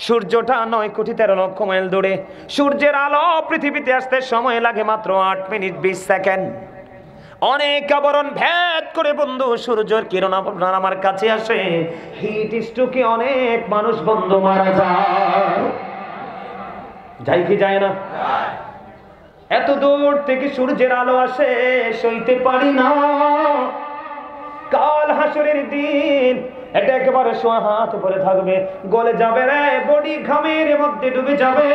সূর্যটা 9,13,00,000 মাইল দূরে। সূর্যের আলো পৃথিবীতে আসতে সময় লাগে মাত্র 8 মিনিট 20 সেকেন্ড। অনেক আবরণ ভেদ করে বন্ধু সূর্যের কিরণ আপনার আমার কাছে আসে। হিট স্ট্রোকে অনেক মানুষ বন্ধু মারা যায় কি যায় না? এত দূর থেকে সূর্যের আলো আসে, সইতে পারি না। কাল হাসরের দিন এটা একেবারে সোয়া হাত উপরে থাকবে, গলে যাবে রে, বডি ঘামের মধ্যে ডুবে যাবে,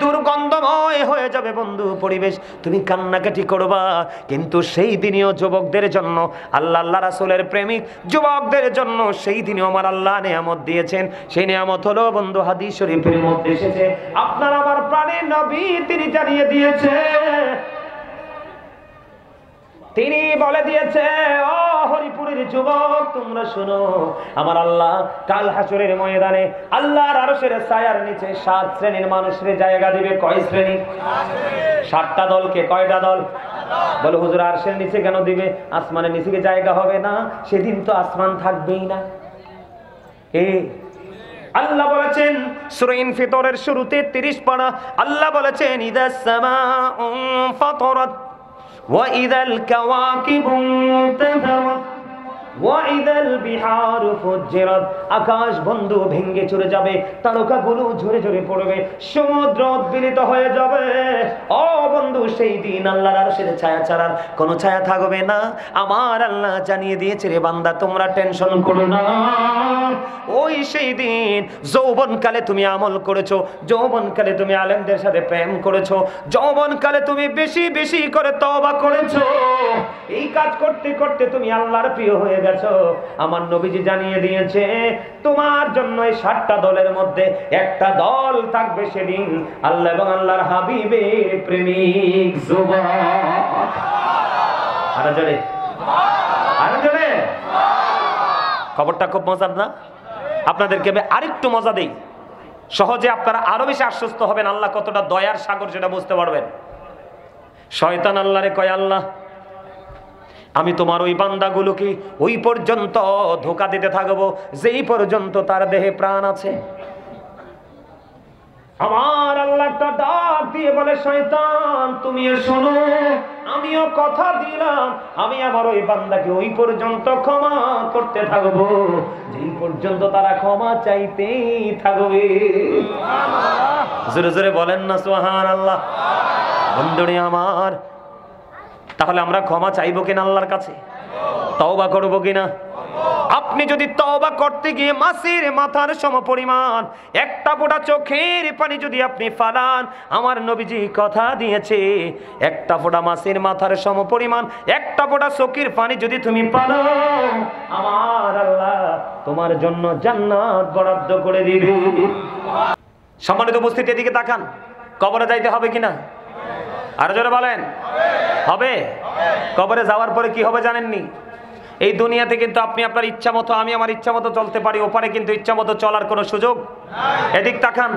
দুর্গন্ধময় হয়ে যাবে বন্ধু পরিবেশ। তুমি কান্নাকাটি করবা, কিন্তু সেই দিনেও যুবকদের জন্য, আল্লাহ আল্লাহ রাসূলের প্রেমিক যুবকদের জন্য সেই দিনেও আমার আল্লাহ নিয়ামত দিয়েছেন। সেই নিয়ামত হলো বন্ধু হাদিস শরীফের মধ্যে এসেছে, আপনার আমার প্রাণের নবী তিনি জানিয়ে দিয়েছে, তিনি বলে দিয়েছে, ও হরিপুরের যুবক তোমরা শোনো, আমার আল্লাহ কাল হাসরের ময়দানে আল্লাহর আরশের ছায়ার নিচে 7 শ্রেণীর মানুষের জায়গা দিবে। কয় শ্রেণী? 7টা দলকে। কয়টা দল? বলে হুজুর আরশের নিচে কেন দিবে? আসমানের নিচে কি জায়গা হবে না? সেদিন তো আসমান থাকবেই না। আল্লাহ বলেছেন সূরা ইনফিতরের শুরুতে 30 পারা, আল্লাহ বলেছেন ইদাস সামাউ ফাতারাত وَإِذَا الْكَوَاكِبُ انتَثَرَتْ وَإِذَا الْبِحَارُ فُجِّرَتْ। আকাশ বন্ধু ভেঙে চলে যাবে, তারকাগুলো ঝরে ঝরে পড়বে, সমুদ্র উদ্বেলিত হয়ে যাবে। ও বন্ধু সেই দিন আল্লাহর আরশের ছায়া ছাড়ার কোনো ছায়া থাকবে না। আমার আল্লাহ জানিয়ে দিয়েছে রে বান্দা তোমরা টেনশন করো না। ওই সেই দিন যৌবনকালে তুমি আমল করেছো, যৌবনকালে তুমি আলেমদের সাথে প্রেম করেছো, যৌবনকালে তুমি বেশি বেশি করে তওবা করেছো, এই কাজ করতে করতে তুমি আল্লাহর প্রিয় হয়ে গেছো। আমার নবীজি জানিয়ে দিয়েছে তোমার জন্য এই 7টা দলের মধ্যে একটা দল থাকবে সেদিন আল্লাহ এবং আল্লাহর হাবিবের প্রেমিক যুবক। আরে জোরে, আরে জোরে। খবরটা খুব মজার না? আপনাদেরকে আমি আরেকটু মজা দেই, সহজে আপনারা আরো বেশি আশ্বস্ত হবেন আল্লাহ কতটা দয়ার সাগর সেটা বুঝতে পারবেন। শয়তান আল্লাহরে কয়, আল্লাহ আমি তোমার ওই বান্দাগুলোকে ওই পর্যন্ত ধোঁকা দিতে থাকবো যেই পর্যন্ত তার দেহে প্রাণ আছে। আমার আল্লাহ একটা ডাক দিয়ে বলে, শয়তান তুমি শোনো, আমিও কথা দিলাম আমি আমার ওই বান্দাকে ওই পর্যন্ত ক্ষমা করতে থাকবো যেই পর্যন্ত তারা ক্ষমা চাইতেই থাকবে। জোরে জোরে বলেন না সুবহানাল্লাহ। বন্ধুরে আমার, তাহলে আমরা ক্ষমা চাইবো কিনা আল্লাহর কাছে? তওবা করবো কিনা? আপনি যদি তওবা করতে গিয়ে মাছের মাথার সমপরিমাণ একটা ফোঁটা চোখের পানি যদি আপনি ফালান, আমার নবীজি কথা দিয়েছে একটা ফোঁটা মাছের মাথার সমপরিমাণ একটা ফোঁটা চোখের পানি যদি তুমি ফালাও, আমার আল্লাহ তোমার জন্য জান্নাত বরাদ্দ করে দিবে। সম্মানিত উপস্থিতি, এদিকে তাকান, কবরে যাইতে হবে কিনা? আর জোরে বলেন, হবে। কবরে যাওয়ার পরে কি হবে জানেননি? এই দুনিয়াতে কিন্তু আপনি আপনার ইচ্ছা মতো, আমি আমার ইচ্ছা মতো চলতে পারি, ওপারে কিন্তু ইচ্ছা মতো চলার কোনো সুযোগ। এদিক তাকান,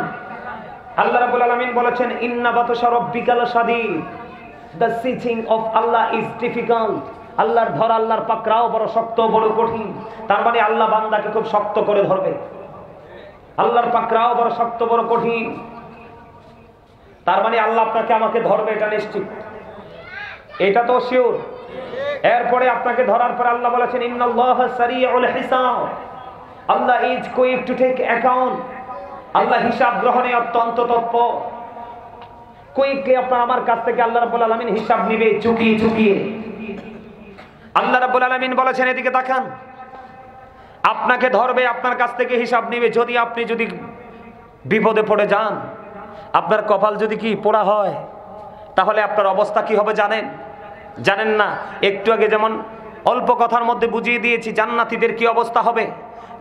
আল্লাহ রাব্বুল আলামিন বলেছেন ইন্না বাতশা রাব্বিকা লাশাদীদ, the seizing of Allah is difficult. আল্লাহর ধরা, আল্লাহর পাকড়াও বড় শক্ত, বড় কঠিন। তার মানে আল্লাহ বান্দাকে খুব শক্ত করে ধরবে। আল্লাহর পাকড়াও বড় শক্ত, বড় কঠিন। তার মানে আল্লাহ আপনাকে আমাকে ধরবে, এটা নিশ্চিত, এটা তো শিওর। এরপরে আপনাকে ধরার পর আল্লাহ বলেছেন ইন্নাল্লাহা সারিউল হিসাব, Allah is quick to take account. আল্লাহ হিসাব গ্রহণে অত্যন্ত তৎপর। কুইকলি আপনার আমার কাছ থেকে আল্লাহ রাব্বুল আলামিন হিসাব নিবে চুকিয়ে চুকিয়ে। আল্লাহ রাব্বুল আলামিন বলেছেন এদিকে তাকান, আপনাকে ধরবে, আপনার কাছ থেকে হিসাব নিবে। যদি আপনি যদি বিপদে পড়ে যান, আপনার কপাল যদি কি পোড়া হয়, তাহলে আপনার অবস্থা কি হবে জানেন? জানেন না? একটু আগে যেমন অল্প কথার মধ্যে বুঝিয়ে দিয়েছি জান্নাতীদের কি অবস্থা হবে,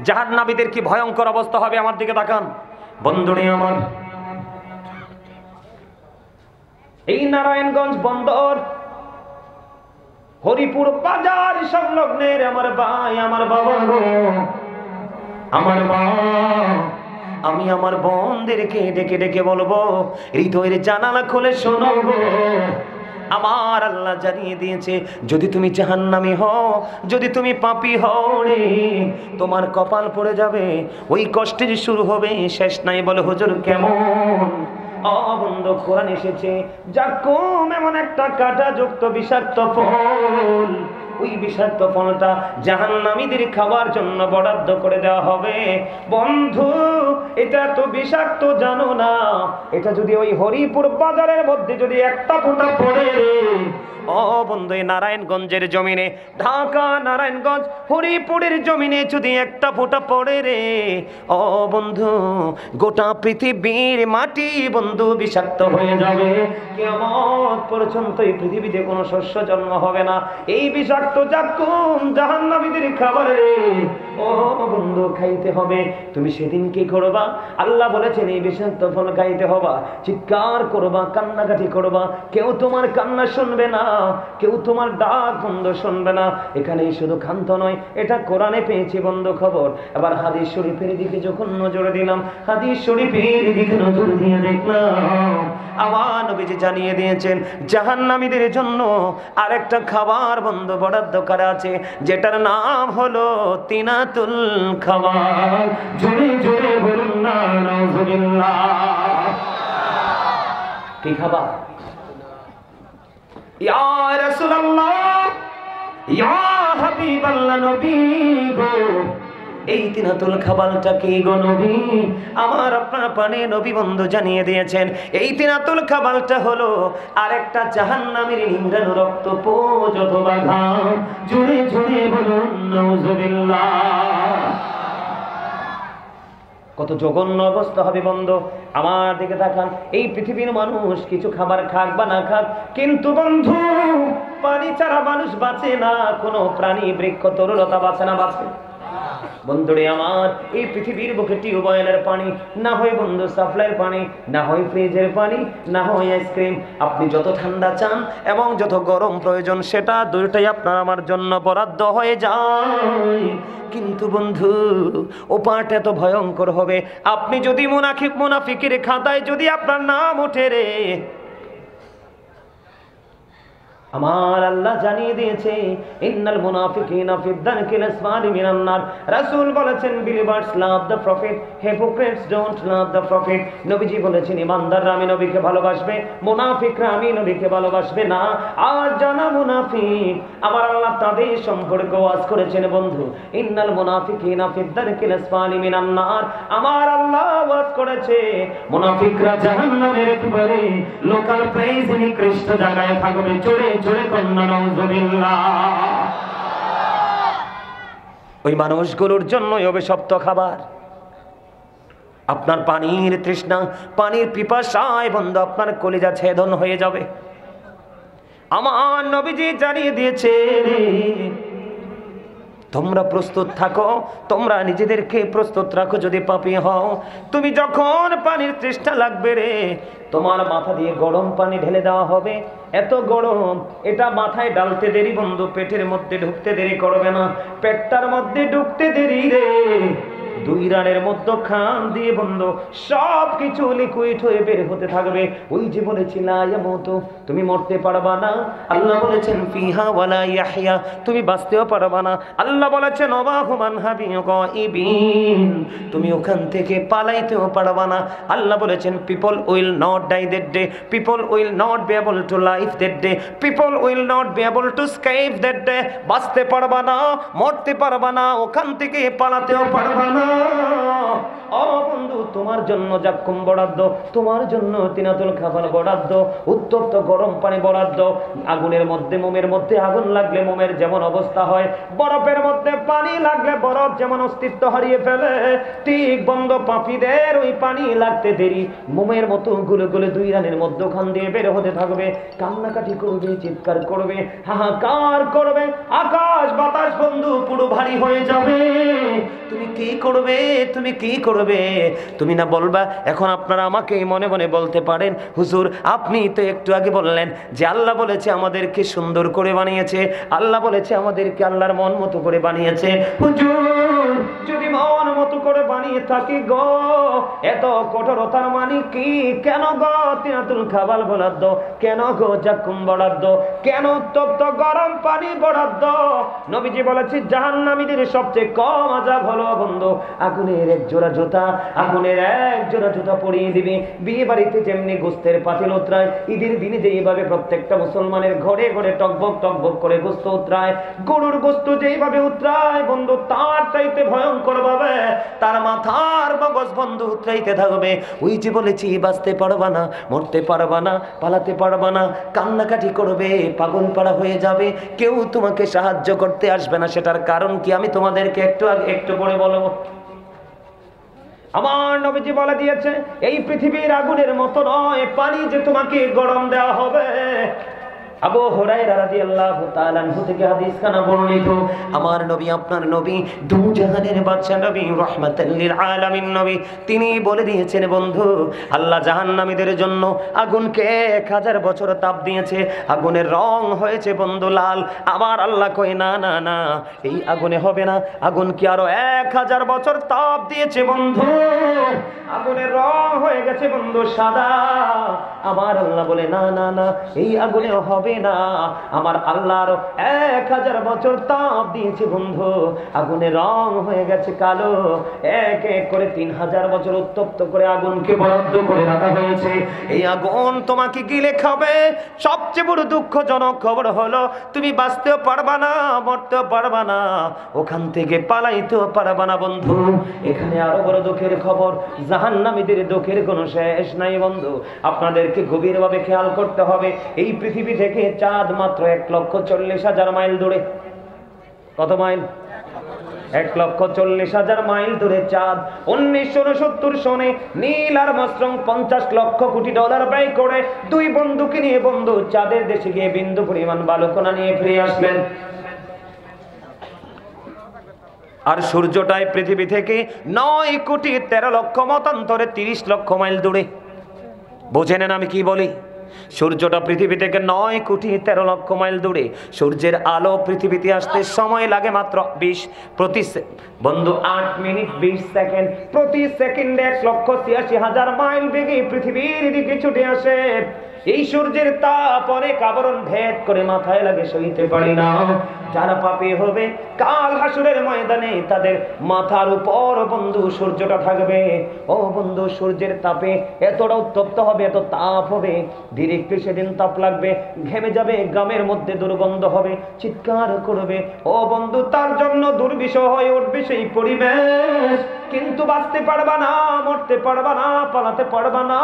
জাহান্নামীদের কি ভয়ঙ্কর অবস্থা হবে। আমার দিকে তাকান বন্ধুরে আমার, এই নারায়ণগঞ্জ বন্দর হরিপুর বাজার সংলগ্নের আমার ভাই, আমার বাবা, আমার মা, আমি আমার বোনদেরকে ডেকে ডেকে বলবো হৃদয়ের জানালা খুলে শোনো, আমার আল্লাহ জানিয়ে দিয়েছে যদি তুমি জাহান্নামী হও, যদি তুমি পাপী হও রে, তোমার কপাল পড়ে যাবে, ওই কষ্টের শুরু হবে শেষ নাই। বলে হুজুর কেমন? বন্ধ কোরআন এসেছে জাকুম এমন একটা কাঁটাযুক্ত বিষাক্ত ফল, ওই বিষাক্ত ফলটা জাহান্নামীদের খাওয়ার জন্য বরাদ্দ করে দেওয়া হবে। বন্ধু এটা তো বিষাক্ত জানো না, এটা যদি ওই হরিপুর বাজারের মধ্যে যদি একটা ফোঁটা পড়ে, বন্ধু নারায়ণগঞ্জের জমিনে, ঢাকা নারায়ণগঞ্জ হরিপুরের জমিনে যদি একটা ফোঁটা পড়ে রে, বন্ধু গোটা পৃথিবীর মাটি বন্ধু বিষাক্ত হয়ে যাবে। কিয়ামত পর্যন্ত এই পৃথিবীতে কোনো শস্য জন্ম হবে না। এই বিষাক্ত জাকুম জাহান্নামীদের খাবার রে, বন্ধু খাইতে হবে। তুমি সেদিন কি করবা? আল্লাহ বলেছেন এই বিষাক্ত ফল খাইতে হবা, চিৎকার করবা, কান্নাকাটি করবা, কেউ তোমার কান্না শুনবে না, কেউ তোমার ডাক বন্ধ শুনবে না। এখানে শুধু ক্ষান্ত নয়, এটা কোরআনে পেয়েছি বন্ধ খবর। এবার হাদিস শরীফের দিকে যখন নজর দিলাম, হাদিস শরীফের দিকে নজর দিয়ে দেখলাম আমার নবীজি জানিয়ে দিয়েছেন জাহান্নামীদের জন্য আরেকটা খাবার বন্ধ বরাদ্দ করা আছে, যেটার নাম হলো তিনাতুল খাবার। জোরে জোরে বলুন না নাউজুবিল্লাহ। কি খাবার? ইয়া রাসূলুল্লাহ, ইয়া হাবিবাল্লাহ, নবী গো, এই তিনাতুল খাবারটা কি গো নবী? আমার আপনার পানে নবী বন্ধু জানিয়ে দিয়েছেন এই তিনাতুল খাবারটা হলো আরেকটা জাহান্নামীর নিংড়ানো রক্ত পোজ অথবা ঘাম। জোরে জোরে বলুন নাউজুবিল্লাহ। কত জঘন্য অবস্থা হবে বন্ধু। আমার দিকে তাকান, এই পৃথিবীর মানুষ কিছু খাবার খাক বা না খাক, কিন্তু বন্ধু পানি ছাড়া মানুষ বাঁচে না, কোনো প্রাণী বৃক্ষ তরুলতা বাঁচে না, বাঁচে বন্ধুরে আমার। এই পৃথিবীর বুকে টিউবওয়েলের পানি, না হয় বন্ধু সাপ্লাইয়ের পানি, না হয় ফ্রিজের পানি, না হয় আইসক্রিম, আপনি যত ঠান্ডা চান এবং যত গরম প্রয়োজন সেটা দুইটাই আপনার আমার জন্য বরাদ্দ হয়ে যায়। কিন্তু বন্ধু ও পাটা এত ভয়ঙ্কর হবে, আপনি যদি মুনাফিকের খাতায় যদি আপনার নাম ওঠে রে, আমার আল্লাহ জানিয়ে দিয়েছে ইন্নাল মুনাফিকিনা ফি দারকিল আসফালি মিনান নার। রাসূল বলেছেন believers love the prophet, hypocrites don't love the prophet. নবীজি বলেছেন ইমানদাররা আমি নবীকে ভালোবাসবে, মুনাফিকরা আমি নবীকে ভালোবাসবে না। আর যারা মুনাফিক আমার আল্লাহ তাদের সম্পর্কে ওয়াজ করেছেন বন্ধু ইন্নাল মুনাফিকিনা ফি দারকিল আসফালি মিনান নার। আমার আল্লাহ ওয়াজ করেছে মুনাফিকরা জাহান্নামের একেবারে লোকাল প্লেস নিকৃষ্ট জায়গায় থাকবে। চলে ওই মানুষগুলোর জন্যই অভিশপ্ত খাবার। আপনার পানির তৃষ্ণা, পানির পিপাসায় বন্ধু আপনার কলিজা ছেদন হয়ে যাবে। আমার নবীজি জানিয়ে দিয়েছে তোমরা প্রস্তুত থাকো, তোমরা নিজেদেরকে প্রস্তুত রাখো। যদি পাপী হও, তুমি যখন পানির তৃষ্ণা লাগবে রে, তোমার মাথা দিয়ে গরম পানি ঢেলে দেওয়া হবে। এত গরম, এটা মাথায় ডালতে দেরি বন্ধু পেটের মধ্যে ঢুকতে দেরি করবে না। পেটটার মধ্যে ঢুকতে দেরি রে, 2 রানের মধ্যে খান দিয়ে বন্ধু সব কিছু লিকুইড হয়ে বের হতে থাকবে। ওই যে বলেছিল ইয়ামুতু, তুমি মরতে পারবা না। আল্লাহ বলেছেন ফিহা ওয়ালা ইয়াহইয়া, তুমি বাঁচতেও পারবা না। আল্লাহ বলেছেন ওয়াহুমান হাবিগাইবিন, তুমি ওখান থেকে পালাইতেও পারবা না। আল্লাহ বলেছেন people will not die that day, people will not be able to live that day, people will not be able to escape that day. বাঁচতে পারবা না, মরতে পারবা না, ওখান থেকে পালাতেও পারবা না। বন্ধু তোমার জন্য জাক্কুম বরাদ্দ, তোমার জন্য তিনাতুল খাবার বরাদ্দ, উত্তপ্ত গরম পানি বরাদ্দ। আগুনের মধ্যে মোমের মধ্যে আগুন লাগলে মোমের যেমন অবস্থা হয়, বরফের মধ্যে পানি লাগলে বরফ যেমন অস্তিত্ব হারিয়ে ফেলে, ঠিক বন্ধ পাপীদের ওই পানি লাগতে দেরি মোমের মতো গুলো গুলো 2 রানের মধ্যখান দিয়ে বের হতে থাকবে। কান্নাকাটি করবে, চিৎকার করবে, হাহাকার করবে, আকাশ বাতাস বন্ধু পুরো ভারী হয়ে যাবে। তুমি কি করবে করবে, তুমি কি করবে? তুমি না বলবা? এখন আপনারা আমাকে মনে মনে বলতে পারেন, হুজুর আপনি তো একটু আগে বললেন যে আল্লাহ বলেছে আমাদেরকে সুন্দর করে বানিয়েছে, আল্লাহ বলেছে আমাদেরকে আল্লাহর মন মতো করে বানিয়েছে। হুজুর যদি মন মতো করে বানিয়ে থাকি গো, এত কঠোরতার মানে কি? কেন গো তিনাতুল খাবাল বরাদ্দ, কেন গো জাকুম বরাদ্দ, কেন তপ্ত গরম পানি বরাদ্দ? নবীজি বলেছে জাহান্নামীদের সবচেয়ে কম আযাব হলো বন্ধু আগুনের এক জোড়া জুতা, আগুনের এক জোড়া জুতা পরিয়ে দিবে। বিয়ে বাড়িতে যেমনি গোস্তের পাতিল উতরায়, ঈদের দিনে যেইভাবে প্রত্যেকটা মুসলমানের ঘরে ঘরে টকবক টকবক করে গোস্ত উতরায়, গরুর গোস্ত যেইভাবে উতরায় বন্ধু, তার চাইতে ভয়ঙ্কর ভাবে তার মাথার মগজ বন্ধু উতরাইতে থাকবে। ওই যে বলেছি বাঁচতে পারবা না, মরতে পারবা না, পালাতে পারবা না, কান্নাকাটি করবে, পাগল পাড়া হয়ে যাবে, কেউ তোমাকে সাহায্য করতে আসবে না। সেটার কারণ কি আমি তোমাদেরকে একটু পরে বলবো। আমার নবীজি বলে দিয়েছে এই পৃথিবীর আগুনের মতো নয় পানি যে তোমাকে গরম দেওয়া হবে। আবু হুরায়রা রাদিয়াল্লাহু তাআলা আনহু থেকে হাদিস খানা বর্ণিত, আমার নবী আপনার নবী দু জাহানের বাদশা নবী রাহমাতাল লিল আলামিন নবী, তিনি বলে দিয়েছেন বন্ধু আল্লাহ জাহান্নামীদের জন্য আগুনকে 1000 বছর তাপ দিয়েছে, আগুনের রং হয়েছে বন্ধু লাল। আবার আল্লাহ কয় না না না, এই আগুনে হবে না, আগুন কি আরো 1000 বছর তাপ দিয়েছে বন্ধু, আগুনের রং হয়ে গেছে বন্ধু সাদা। আমার আল্লাহ বলে না না না, এই আগুনে হবে না, আমার আল্লাহর 1000 বছর তাপ দিয়েছে বন্ধু, আগুনের রং হয়ে গেছে কালো। এক এক করে 3000 বছর উত্তপ্ত করে আগুনকে বরাদ্দ করে রাখা হয়েছে, এই আগুন তোমাকে গিলে খাবে। সবচেয়ে বড় দুঃখজনক খবর হলো তুমি বাঁচতেও পারবা না, মরতেও পারবা না, ওখান থেকে পালাইতেও পারবা না বন্ধু। এখানে আরো বড় দুঃখের খবর, জাহান্নামীদের দুঃখের কোনো শেষ নাই বন্ধু। আপনাদেরকে গভীরভাবে খেয়াল করতে হবে, এই পৃথিবী থেকে চাঁদ মাত্র 1,40,000 মাইল দূরে। কত মাইল? 1,40,000 মাইল দূরে চাঁদ। 1969 সনে নীল আর্মস্ট্রং $50 লক্ষ কোটি ব্যয় করে 2 বন্ধুকে নিয়ে বন্ধু চাঁদের দেশে গিয়ে বিন্দু পরিমাণ বালুকণা নিয়ে ফিরে আসলেন। আর সূর্যটাই পৃথিবী থেকে 9,13,00,000 মতান্তরে 30 লক্ষ মাইল দূরে। বুঝে নেন আমি কি বলি? সূর্যটা পৃথিবী থেকে 9,13,00,000 মাইল দূরে। সূর্যের আলো পৃথিবীতে আসতে সময় লাগে মাত্র 8 মিনিট 20 সেকেন্ড। প্রতি সেকেন্ডে 1,86,000 মাইল বেগে পৃথিবীর দিকে ছুটে আসে। এই সূর্যের তাপ অনেক আবরণ ভেদ করে মাথায় লাগে, সইতে পারি না। যারা পাপী হবে কাল হাসরের ময়দানে তাদের মাথার উপর বন্ধু সূর্যটা থাকবে। ও বন্ধু সূর্যের তাপে এতটা উত্তপ্ত হবে, এত তাপ হবে, ধীরে একটু সেদিন তাপ লাগবে, ঘেমে যাবে, গ্রামের মধ্যে দুর্গন্ধ হবে, চিৎকার করবে। ও বন্ধু তার জন্য দুর্বিষহ হয়ে উঠবে সেই পরিবেশ। কিন্তু বাঁচতে পারবা না, মরতে পারবা না, পালাতে পারবা না।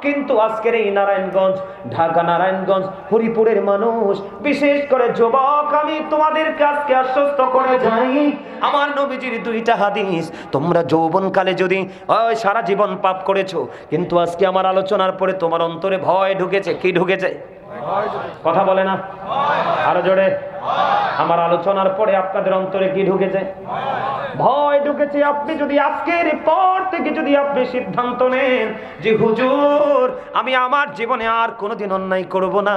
কিন্তু আজকের এই নারায়ণগঞ্জ, ঢাকা নারায়ণগঞ্জ, হরিপুরের মানুষ, বিশেষ করে যুবক, আমি তোমাদেরকে আজকে আশ্বস্ত করে যাই, আমার নবীজির 2টা হাদিস, তোমরা যৌবনকালে যদি সারা জীবন পাপ করেছো, কিন্তু আজকে আমার আলোচনার পরে তোমার অন্তরে ভয় ঢুকেছে। কি ঢুকেছে? কথা বলে না, আরো জোরে। আমার আলোচনার পরে আপনাদের অন্তরে কি ঢুকেছে? ভয় ঢুকেছে। আপনি যদি আজকের পর থেকে যদি আপনি সিদ্ধান্ত নেন যে হুজুর আমি আমার জীবনে আর কোনোদিন অন্যায় করব না,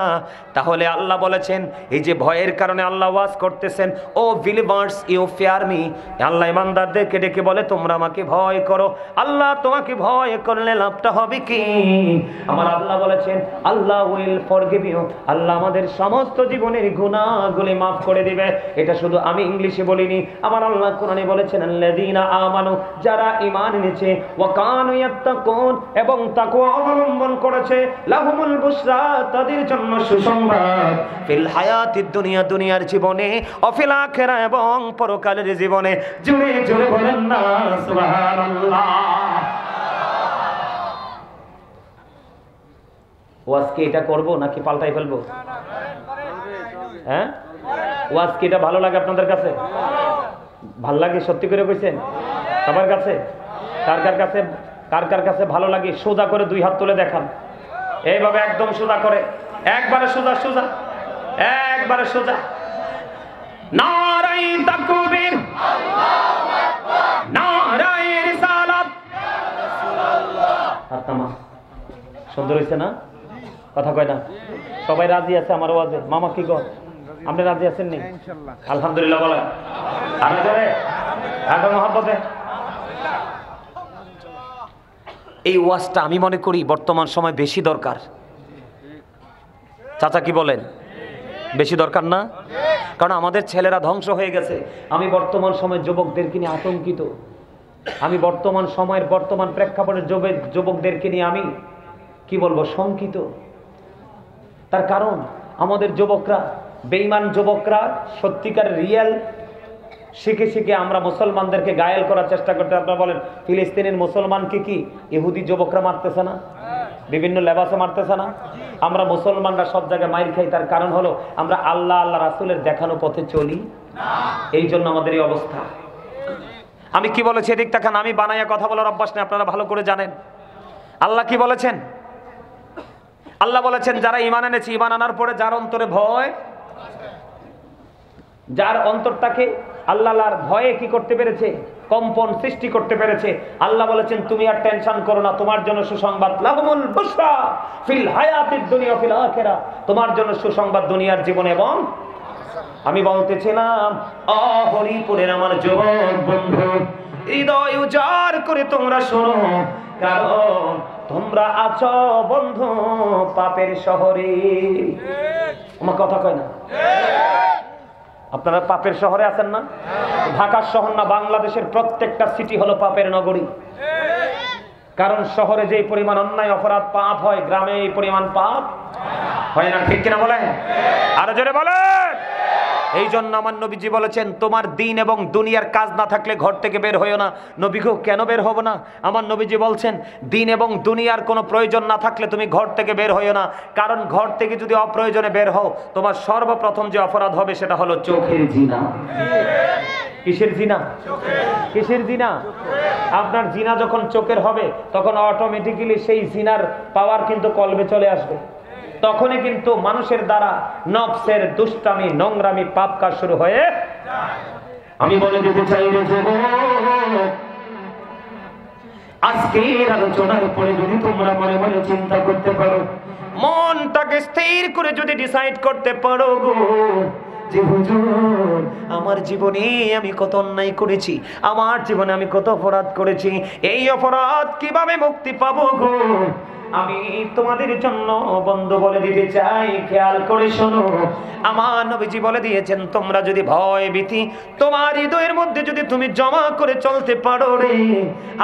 তাহলে আল্লাহ বলেছেন এই যে ভয়ের কারণে আল্লাহ ওয়াজ করতেছেন, O believers you fear me. আল্লাহ ইমানদারদেরকে ডেকে বলে তোমরা আমাকে ভয় করো। আল্লাহ তোমাকে ভয় করলে লাভটা হবে কি? আমার আল্লাহ বলেছেন আল্লাহ উইল ফরগিভ ইউ, আল্লাহ আমাদের সমস্ত জীবনের গুনাহগুলি মাফ করে দিবে। এটা শুধু আমি ইংলিশে বলিনি, আমার আল্লাহ কোরআনে বলেছেন আল্লাযীনা আমানু, যারা ঈমান এনেছে, ওয়া কানু ইয়াত্তাকুন, এবং তাকওয়া অবলম্বন করেছে, লাহুমুল বুশরা, তাদের জন্য সুসংবাদ, ফিল হায়াতিদ দুনিয়া, দুনিয়ার জীবনে, ও ফিল আখিরা, এবং পরকালের জীবনে। জোরে জোরে বলেন না সুবহানাল্লাহ। ওয়াজ কি এটা করব নাকি পাল্টাই ফেলবো? হ্যাঁ, ওয়াজ কি এটা ভালো লাগে আপনাদের কাছে? ভাল লাগে? সত্যি করে কইছেন? সবার কাছে? কার কার কাছে ভালো লাগে? সোজা করে 2 হাত তুলে দেখান। এইভাবে একদম সোজা করে, একবারে সোজা সোজা, একবারে সোজা। নারায়ে তাকবীর, আল্লাহু আকবার, নারায়ে আত্মা সুন্দর হয়েছে না? কথা কয় না? সবাই রাজি আছে আমার ওয়াজে? মামা কি কর, আপনি রাজি আছেন নি? আলহামদুলিল্লাহ বলেন। আরো জোরে, আরো মহব্বতে। এই ওয়াজটা আমি মনে করি বর্তমান সময় বেশি দরকার। চাচা কি বলেন? বেশি দরকার না? কারণ আমাদের ছেলেরা ধ্বংস হয়ে গেছে। আমি বর্তমান সময়ের যুবকদেরকে নিয়ে আতঙ্কিত। আমি বর্তমান সময়ের বর্তমান প্রেক্ষাপটের যুবকদেরকে নিয়ে আমি কি বলবো, শঙ্কিত। তার কারণ আমাদের যুবকরা, বেঈমান যুবকরা সত্যিকার রিয়েল শিখে শিখে আমরা মুসলমানদেরকে গায়েল করার চেষ্টা করতে। আপনারা বলেন ফিলিস্তিনের মুসলমানকে কি ইহুদি যুবকরা মারতেছে না? বিভিন্ন লেবাসে মারতেছে না? আমরা মুসলমানরা সব জায়গায় মাইর খাই। তার কারণ হলো আমরা আল্লাহ আল্লাহ রাসূলের দেখানো পথে চলি না, এই জন্য আমাদের এই অবস্থা। আমি কি বলেছি এদিক তাকান, আমি বানাইয়া কথা বলার অভ্যাস নেই, আপনারা ভালো করে জানেন। আল্লাহ কি বলেছেন? আল্লাহ বলেছেন যারা ঈমান এনেছে, ঈমান আনার পরে যার অন্তরে ভয়, যার অন্তরটাকে আল্লাহর ভয়ে কি করতে পেরেছে, কম্পন সৃষ্টি করতে পেরেছে, আল্লাহ বলেছেন তুমি আর টেনশন করো না, তোমার জন্য সুসংবাদ, লাহুমুল বুশরা ফিল হায়াতিদ দুনিয়া ফিল আখিরা, তোমার জন্য সুসংবাদ দুনিয়ার জীবন এবং। আমি বলতেছিলাম হরিপুরের আমার যুবক বন্ধু, হৃদয় উজাড় করে তোমরা শোনো, কারণ তোমরা আছো বন্ধু পাপের শহরে। আমার কথা কয় না? আপনারা পাপের শহরে আছেন না? ঢাকার শহর না, বাংলাদেশের প্রত্যেকটা সিটি হলো পাপের নগরী। কারণ শহরে যে পরিমাণ অন্যায় অপরাধ পাপ হয়, গ্রামে এই পরিমাণ পাপ হয় না। ঠিক কিনা বলেন? আরো জোরে বলেন। এই জন্য আমার নবীজি বলেছেন তোমার দিন এবং দুনিয়ার কাজ না থাকলে ঘর থেকে বের হইও না। নবী গো কেন বের হব না? আমার নবীজি বলছেন দিন এবং দুনিয়ার কোনো প্রয়োজন না থাকলে তুমি ঘর থেকে বের হইও না, কারণ ঘর থেকে যদি অপ্রয়োজনে বের হও তোমার সর্বপ্রথম যে অপরাধ হবে সেটা হলো চোখের জিনা। কিসের জিনা? কিসের জিনা? আপনার জিনা যখন চোখের হবে তখন অটোমেটিক্যালি সেই জিনার পাওয়ার কিন্তু কলবে চলে আসবে। তখনই কিন্তু মানুষের দ্বারা নফসের দুষ্টামি, নোংরামি, পাপ কাজ শুরু হয়ে। আমি বলে দিতে চাই আজকের আলোচনার পরে যদি তোমরা মনে মনে চিন্তা করতে পারো, মনটাকে স্থির করে যদি ডিসাইড করতে পারো গো যে হুজুর আমার জীবনে আমি কত অন্যায় করেছি, আমার জীবনে আমি কত অপরাধ করেছি, এই অপরাধ কিভাবে মুক্তি পাবো গো, আমি তোমাদের জন্য বন্ধু বলে দিতে চাই, খেয়াল করে শোনো। আমার নবীজি বলে দিয়েছেন তোমরা যদি ভয় ভীতি তোমার হৃদয়ের মধ্যে যদি তুমি জমা করে চলতে পারো রে,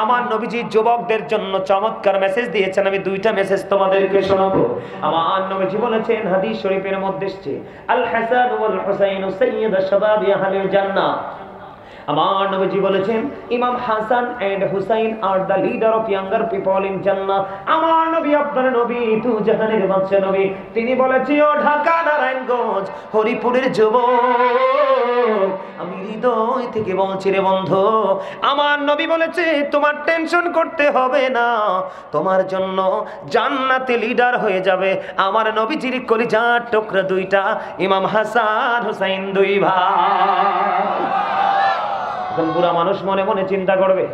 আমার নবীজি যুবকদের জন্য চমৎকার মেসেজ দিয়েছেন। আমি দুইটা মেসেজ তোমাদেরকে শোনাবো। আমার নবীজি বলেছেন হাদিস শরীফের মধ্যে এসেছে আল হাসান ওয়াল হুসাইন সাইয়্যিদুশ শাবাবি আহলিল জান্নাহ। আমার নবীজি বলেছেন Imam Hasan and Hussain are the leader of younger people in Jannah. আমার নবী আপনার নবী তু জাহানের বাদশা নবী, তিনি বলেছি ও ঢাকা নারায়ণগঞ্জ হরিপুরের যুবক, আমি হৃদয় থেকে বলছি রে বন্ধু, আমার নবী বলেছে তোমার টেনশন করতে হবে না, তোমার জন্য জান্নাতে লিডার হয়ে যাবে আমার নবীজির কলিজার টুকরা দুইটা, ইমাম হাসান হুসাইন দুই ভাই। বুড়া মানুষ মনে মনে চিন্তা করবে,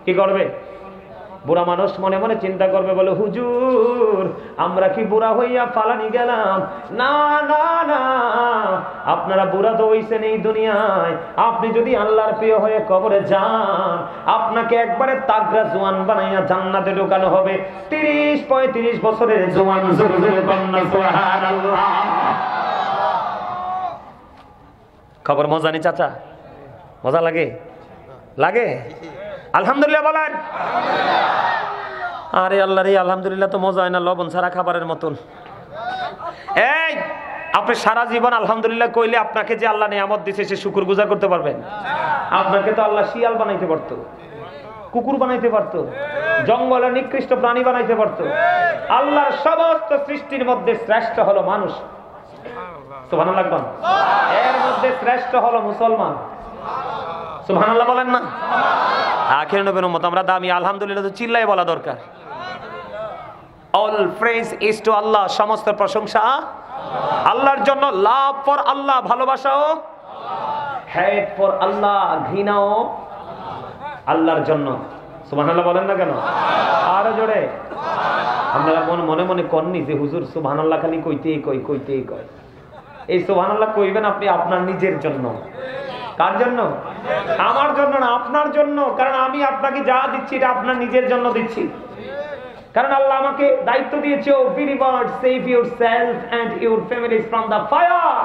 কি করবে? বুড়া মানুষ মনে মনে চিন্তা করবে, বলে হুজুর আমরা কি বুড়া হইয়া ফালানি গেলাম? না না না, আপনারা বুড়া তো হইছেন এই দুনিয়ায়, আপনি যদি আল্লাহর প্রিয় হয়ে কবরে যান আপনাকে একবারে তাগড়া জওয়ান বানাইয়া জান্নাতে ঢোকানো হবে। 30-35 বছরের জওয়ান, জোরে জোরে বলনা সুবহানাল্লাহ। খবর মজা নি চাচা? মজা লাগে? লাগে? আলহামদুলিল্লাহ বলেন। আরে আল্লাহ রে, আলহামদুলিল্লাহ তো মজা হয় না, লবণ ছাড়া খাবারের মতন। এই আপনি সারা জীবন আলহামদুলিল্লাহ কইলে আপনাকে যে আল্লাহ নিয়ামত দিয়েছে সে শুকরগুজার করতে পারবেন? আপনাকে তো আল্লাহ শিয়াল বানাইতে পারতো, কুকুর বানাইতে পারতো, জঙ্গলের নিকৃষ্ট প্রাণী বানাইতে পারতো। আল্লাহর সমস্ত সৃষ্টির মধ্যে শ্রেষ্ঠ হলো মানুষ, সুবহানাল্লাহ। এর মধ্যে শ্রেষ্ঠ হলো মুসলমান, সুবহানাল্লাহ বলেন না? আখির নবীর উম্মত আমরা দামি, আলহামদুলিল্লাহ তো চিল্লাই বলা দরকার। অল প্রেজ ইজ টু আল্লাহ, সমস্ত প্রশংসা আল্লাহর জন্য। লাভ ফর আল্লাহ, ভালোবাসাও, হেট ফর আল্লাহ, ঘৃণাও আল্লাহর জন্য। সুবহানাল্লাহ বলেন না কেন? আরো জোরে। আপনারা মনে মনে কননি যে হুজুর সুবহানাল্লাহ খালি কইতেই কয়। এই সুবহানাল্লাহ কইবেন আপনি আপনার নিজের জন্য। কার জন্য? আমার জন্য না, আপনার জন্য। কারণ আমি আপনাকে যা দিচ্ছি এটা আপনার নিজের জন্য দিচ্ছি। কারণ আল্লাহ আমাকে দায়িত্ব দিয়েছে, O believer save yourself and your families from the fire.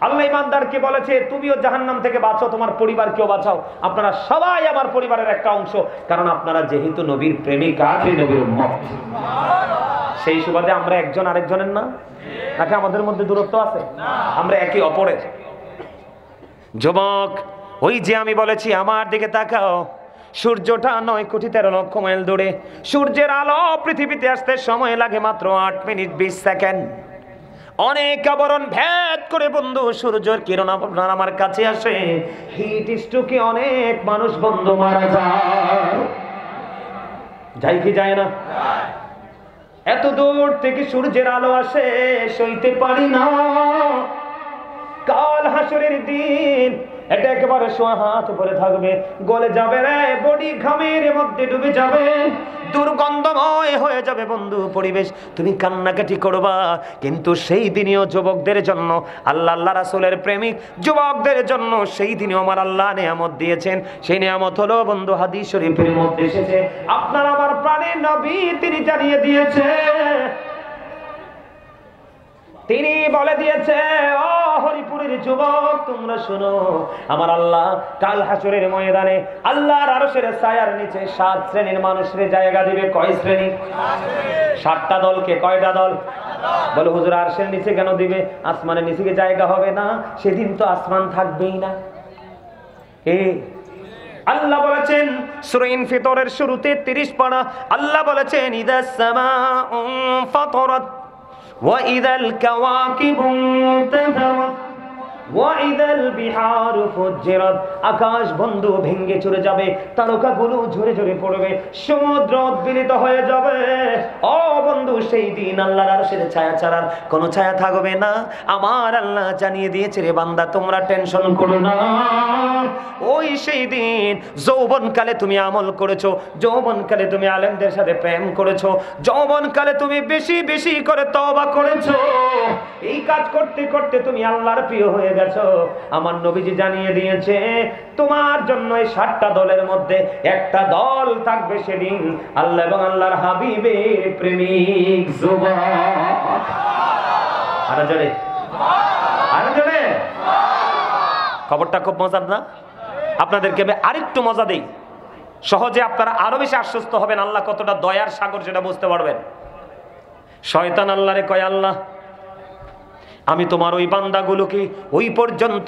আল্লাহ ইমানদারকে বলেছে তুমিও জাহান্নাম থেকে বাঁচো, তোমার পরিবারকেও বাঁচাও। আপনারা সবাই আমার পরিবারের একটা অংশ, কারণ আপনারা যেহেতু নবীর প্রেমিক, নবীর উম্মত। সেই সুবাদে আমরা একজন আরেকজনের না, নাকি আমাদের মধ্যে দূরত্ব আছে? আমরা একে অপরের। যুবক, ওই যে আমি বলেছি আমার দিকে তাকাও, সূর্যটা 9,13,00,000 মাইল দূরে। সূর্যের আলো পৃথিবীতে আসতে সময় লাগে মাত্র 8 মিনিট 20 সেকেন্ড। অনেক আবরণ ভেদ করে বন্ধু সূর্যের কিরণ আপনার আমার কাছে আসে। হিট স্ট্রোকে অনেক মানুষ বন্ধু মারা যায় কি যায় না? এত দূর থেকে সূর্যের আলো আসে, সইতে পারি না। কাল হাসরের দিন এটা একেবারে সোয়া হাত উপরে থাকবে, গলে যাবে রে, বডি ঘামের মধ্যে ডুবে যাবে, দুর্গন্ধময় হয়ে যাবে বন্ধু পরিবেশ। তুমি কান্নাকাটি করবা, কিন্তু সেই দিনেও যুবকদের জন্য, আল্লাহ রাসূলের প্রেমিক যুবকদের জন্য সেই দিনেও আমার আল্লাহ নিয়ামত দিয়েছেন। সেই নিয়ামত হলো বন্ধু হাদিস শরীফের মধ্যে এসেছে, আপনার আমার প্রাণের নবী তিনি জানিয়ে দিয়েছে, তিনি বলে দিয়েছে, ও হরিপুরের যুবক তোমরা শোনো, আমার আল্লাহ কাল হাসরের ময়দানে আল্লাহর আরশের ছায়ার নিচে 7 শ্রেণীর মানুষের জায়গা দিবে। কয় শ্রেণী? 7টা দলকে। কয়টা দল? বলে হুজুর আরশের নিচে কেন দিবে? আসমানের নিচে কি জায়গা হবে না? সেদিন তো আসমান থাকবেই না। আল্লাহ বলেছেন সূরা ইনফিতরের শুরুতে 30 পারা, আল্লাহ বলেছেন ইদাস সামাউ ফাতারাত وَإِذَا الْكَوَاكِبُ انتَثَرَتْ وَإِذَا الْبِحَارُ فُجِّرَتْ। আকাশ বন্ধু ভেঙে চুরে যাবে, তারকাগুলো ঝরে ঝরে পড়বে, সমুদ্র উদ্বেলিত হয়ে যাবে। ও বন্ধু, সেই দিন আল্লাহর আরশের ছায়া ছাড়ার কোনো ছায়া থাকবে না। আমার আল্লাহ জানিয়ে দিয়েছে, রে বান্দা তোমরা টেনশন করো না। ওই সেই দিন যৌবনকালে তুমি আমল করেছো, যৌবনকালে তুমি আলেমদের সাথে প্রেম করেছো, যৌবনকালে তুমি বেশি বেশি করে তওবা করেছো, এই কাজ করতে করতে তুমি আল্লাহর প্রিয় হয়ে গেছো। আমার নবীজি জানিয়ে দিয়েছে তোমার জন্য এই 7টা দলের মধ্যে একটা দল থাকবে সেদিন আল্লাহ এবং আল্লাহর হাবিবের প্রেমিক যুবক। আরো জোরে, আরো জোরে। খবরটা খুব মজার না? আপনাদেরকে আরেকটু মজা দেই, সহজে আপনারা আরো বেশি আশ্বস্ত হবেন আল্লাহ কতটা দয়ার সাগর সেটা বুঝতে পারবেন। শয়তান আল্লাহরে কয়, আল্লাহ আমি তোমার ওই বান্দাগুলোকে ওই পর্যন্ত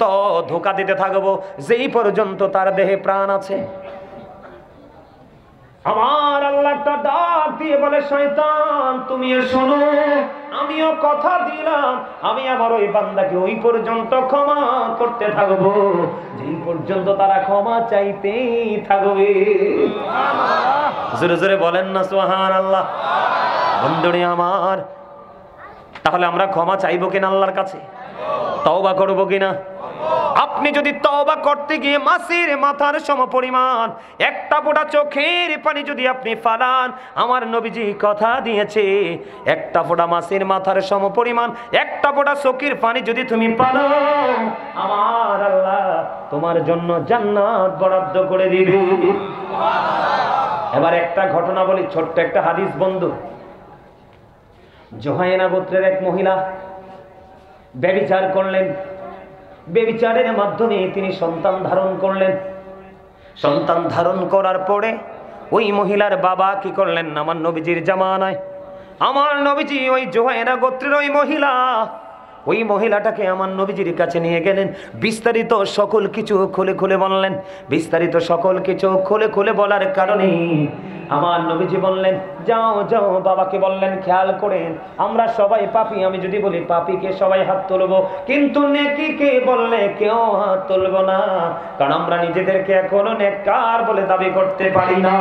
ধোঁকা দিতে থাকবো যেই পর্যন্ত তার দেহে প্রাণ আছে। আমার আল্লাহ একটা ডাক দিয়ে বলে, শয়তান তুমিও শোনো, আমিও কথা দিলাম, আমি আমার ওই বান্দাকে ওই পর্যন্ত ক্ষমা করতে থাকবো যেই পর্যন্ত তারা ক্ষমা চাইতেই থাকবে। জোরে জোরে বলেন না সুবহানাল্লাহ। বন্ধুরে আমার, তাহলে আমরা ক্ষমা চাইবো কিনা আল্লাহর কাছে? তওবা করবো কিনা? আপনি যদি তওবা করতে গিয়ে মাছের মাথার সমপরিমাণ একটা ফোঁটা চোখের পানি যদি আপনি ফালান, আমার নবীজি কথা দিয়েছে একটা ফোঁটা মাছের মাথার সমপরিমাণ একটা ফোঁটা চোখের পানি যদি তুমি ফালাও, আমার আল্লাহ তোমার জন্য জান্নাত বরাদ্দ করে দিবে। এবার একটা ঘটনা বলি, ছোট্ট একটা হাদিস বন্ধু। জোহাইনা গোত্রের এক মহিলা ব্যভিচার করলেন, ব্যভিচারের মাধ্যমে তিনি সন্তান ধারণ করলেন। সন্তান ধারণ করার পরে ওই মহিলার বাবা কি করলেন? আমার নবীজির জামানায় আমার নবীজি ওই জোহাইনা গোত্রের ওই মহিলাটাকে আমার নবীজির কাছে নিয়ে গেলেন, বিস্তারিত সকল কিছু খুলে খুলে বললেন। বিস্তারিত সকল কিছু খুলে খুলে বলার কারণে আমার নবীজি বললেন, যাও যাও, বাবাকে বললেন খেয়াল করেন আমরা সবাই পাপী, আমি যদি বলি পাপীকে সবাই হাত তুলবো, কিন্তু নেকিকে বললে কেউ হাত তুলবো না, কারণ আমরা নিজেদেরকে এখনো নেককার বলে দাবি করতে পারি না।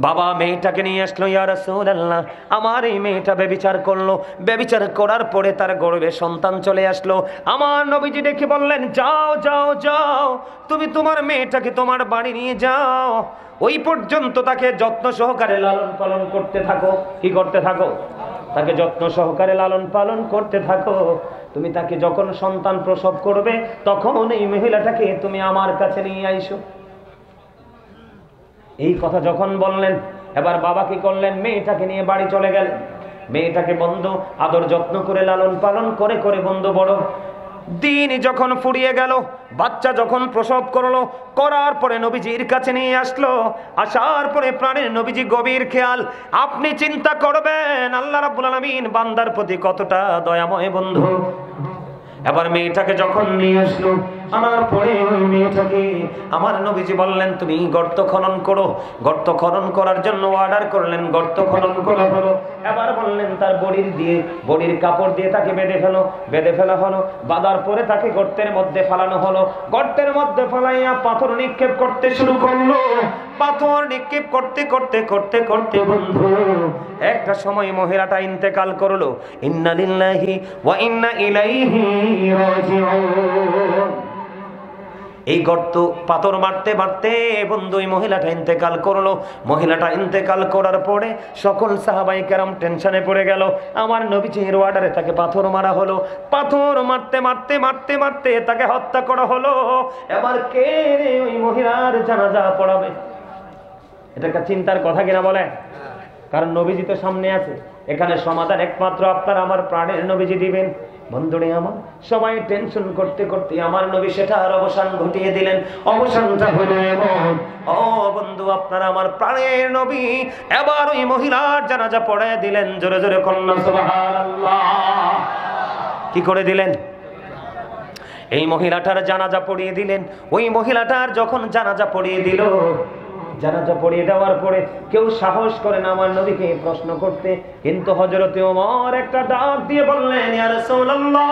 বাবা মেয়েটাকে নিয়ে আসলো, ইয়া রাসূলুল্লাহ আমার এই মেয়েটা ব্যভিচার করলো, ব্যভিচার করার পরে তার গর্ভে সন্তান চলে আসলো। আমার নবীজি দেখে বললেন, যাও যাও যাও, তুমি তোমার মেয়েটাকে তোমার বাড়ি নিয়ে যাও, ওই পর্যন্ত তাকে যত্ন সহকারে লালন পালন করতে থাকো। কি করতে থাকো? তাকে যত্ন সহকারে লালন পালন করতে থাকো। তুমি তাকে যখন সন্তান প্রসব করবে তখন এই মহিলাটাকে তুমি আমার কাছে নিয়ে আইসো। এই কথা যখন বললেন, এবার বাবা কি করলেন? মেয়েটাকে নিয়ে বাড়ি চলে গেলেন। মেয়েটাকে বন্ধু আদর যত্ন করে লালন পালন করে করে বন্ধু বড় দিন যখন ফুরিয়ে গেল, বাচ্চা যখন প্রসব করলো, করার পরে নবীজির কাছে নিয়ে আসলো। আসার পরে প্রাণের নবীজি গভীর খেয়াল। আপনি চিন্তা করবেন আল্লাহ রাব্বুল আলামিন বান্দার প্রতি কতটা দয়াময় বন্ধু। এবার মেয়েটাকে যখন নিয়ে আসলো, আনার পরে ওই মেয়েটাকে আমার নবীজি বললেন, তুমি গর্ত খনন করো। গর্ত খনন করার জন্য অর্ডার করলেন, গর্ত খনন করা হলো। এবার বললেন তার বডির কাপড় দিয়ে তাকে বেঁধে ফেলা হলো। বাঁধার পরে তাকে গর্তের মধ্যে ফালানো হলো। গর্তের মধ্যে ফালাইয়া পাথর নিক্ষেপ করতে শুরু করলো। পাথর নিক্ষেপ করতে করতে করতে করতে বন্ধু একটা সময় মহিলাটা ইন্তেকাল করলো। ইন্না লিল্লাহি ওয়া ইন্না ইলাইহি রাজিউন। এই গর্ত পাথর মারতে মারতে বন্ধু এই মহিলাটা ইন্তেকাল করলো। মহিলাটা ইন্তেকাল করার পরে সকল সাহাবায়ে কেরাম টেনশনে পড়ে গেল। আমার নবীজির অর্ডারে তাকে পাথর মারা হলো। পাথর মারতে মারতে মারতে মারতে তাকে হত্যা করা হলো। এবার কে ওই মহিলার জানাজা পড়াবে? এটা একটা চিন্তার কথা কিনা বলে? কারণ নবীজি তো সামনে আছে। এখানে সমাধান একমাত্র আপনার আমার প্রাণের নবীজি দিবেন। বন্ধুরে আমার সবাই টেনশন করতে করতে আমার নবী সেটার অবসান ঘটিয়ে দিলেন। অবসানটা হলো এমন, ও বন্ধু আপনার আমার প্রাণের নবী এবার ওই মহিলার জানাজা পড়ায় দিলেন। জোরে জোরে কন্যা সুবহানাল্লাহ। কি করে দিলেন? এই মহিলাটার জানাজা পড়িয়ে দিলেন। ওই মহিলাটার যখন জানাজা পড়িয়ে দিল, জানাজা পড়িয়ে দেওয়ার পরে কেউ সাহস করে না আমার নবীকে প্রশ্ন করতে, কিন্তু হযরতে ওমর একটা ডাক দিয়ে বললেন, ইয়া রাসূলুল্লাহ,